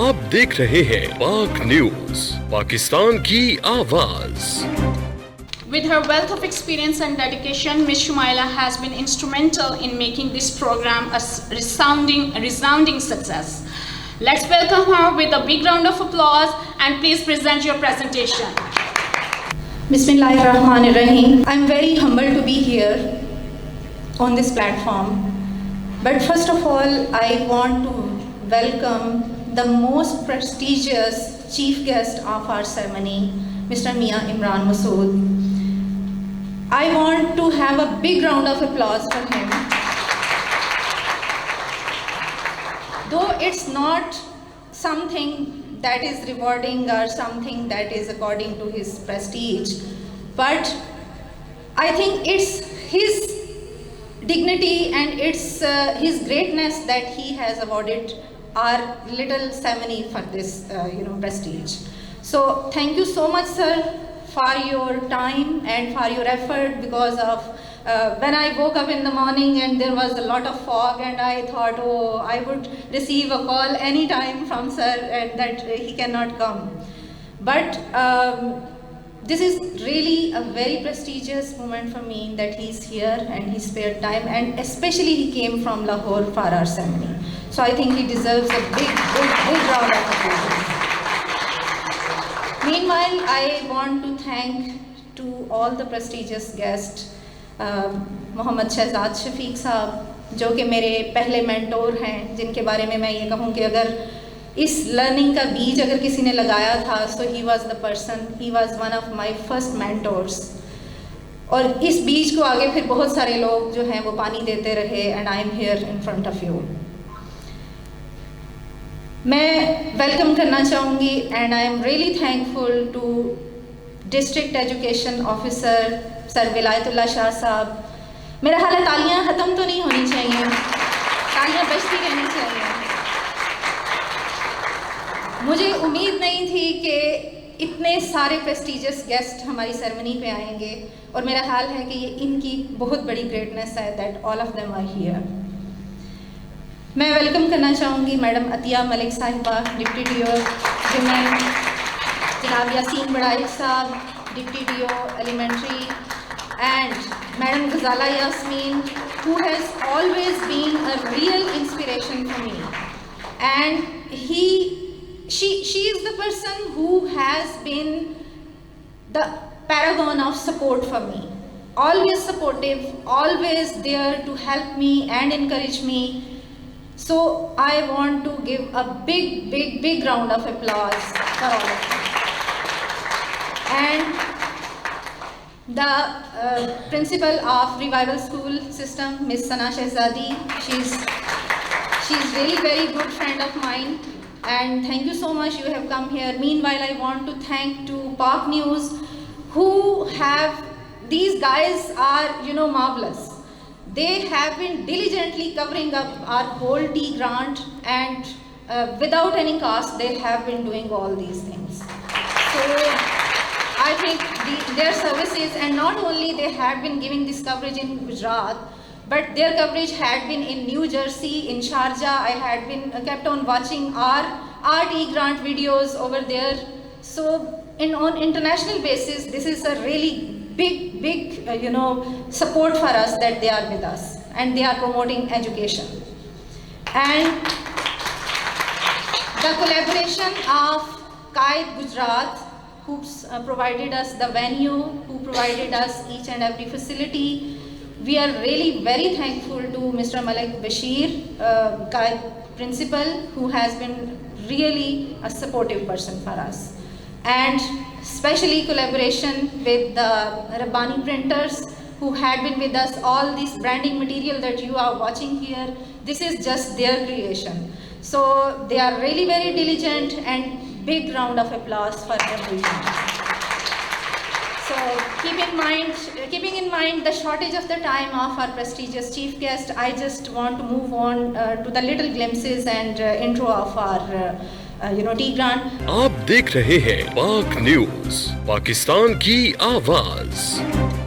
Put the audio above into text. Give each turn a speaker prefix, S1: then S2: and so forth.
S1: आप देख रहे हैं पाक न्यूज, पाकिस्तान की आवाज।
S2: With her wealth of experience and dedication, Ms. Shumaila has been instrumental in making this program a resounding success. Let's welcome her with a big round of applause and please present your presentation.
S3: Bismillahirrahmanirrahim. I'm very humbled to be here on this platform. But first of all, I want to welcome the most prestigious chief guest of our ceremony, Mr. Mia Imran Masood. I want to have a big round of applause for him. Though it's not something that is rewarding or something that is according to his prestige, but I think it's his dignity and it's his greatness that he has awarded our little ceremony for this prestige. So thank you so much, sir, for your time and for your effort, because of when I woke up in the morning and there was a lot of fog and I thought, oh, I would receive a call anytime from sir and that he cannot come. But this is really a very prestigious moment for me that he's here and he spared time, and especially he came from Lahore for our ceremony. So I think he deserves a big round of applause. Meanwhile, I want to thank to all the prestigious guests, Mohammad Shahzad Shafiq साहब, जो कि मेरे पहले mentor हैं, जिनके बारे में मैं ये कहूँ कि अगर इस लर्निंग का बीज अगर किसी ने लगाया था, so he was the person, he was one of my first mentors. और इस बीज को आगे फिर बहुत सारे लोग जो हैं वो पानी देते रहे, and I am here in front of you. मैं वेलकम करना चाहूँगी and I am really thankful to district education officer sir Vilayatullah Shah sahab. मेरा ख्याल है तालियां ख़त्म तो नहीं होनी चाहिए, तालियां बजती रहनी चाहिए। मुझे उम्मीद नहीं थी कि इतने सारे प्रेस्टिजियस गेस्ट हमारी सेरेमनी पे आएंगे, और मेरा ख्याल है कि ये इनकी बहुत बड़ी ग्रेटनेस है that all of them are here. मैं वेलकम करना चाहूँगी मैडम अतिया मलिक साहिबा, डिप्टी डीओ विमेन, जनाब यासीन बड़ाइक साहब, deputy DO elementary, and madam Ghazala Yasmeen, who has always been a real inspiration for me, and she is the person who has been the paragon of support for me, always supportive, always there to help me and encourage me. So I want to give a big round of applause for all of you. And the principal of Revival School System, Miss Sana Shehzadi, she's really very good friend of mine, and thank you so much you have come here. Meanwhile, I want to thank to Park News, who have, these guys are marvelous. They have been diligently covering up our whole T grant, and without any cost they have been doing all these things. So I think their services, and not only they had been giving this coverage in Gujarat, but their coverage had been in New Jersey, in Sharjah. I had been kept on watching our T grant videos over there. So on international basis, this is a really big support for us that they are with us and they are promoting education. And the collaboration of Qaid Gujarat, who provided us the venue, who provided us each and every facility. We are really very thankful to Mr. Malik Bashir, Qaid principal, who has been really a supportive person for us. And especially collaboration with the Rabbani printers, who had been with us. All this branding material that you are watching here, this is just their creation. So they are really very diligent, and big round of applause for everyone. So keeping in mind the shortage of the time of our prestigious chief guest, I just want to move on to the little glimpses and intro of our T grant.
S1: आप देख रहे हैं पाक news, Pakistan की आवाज।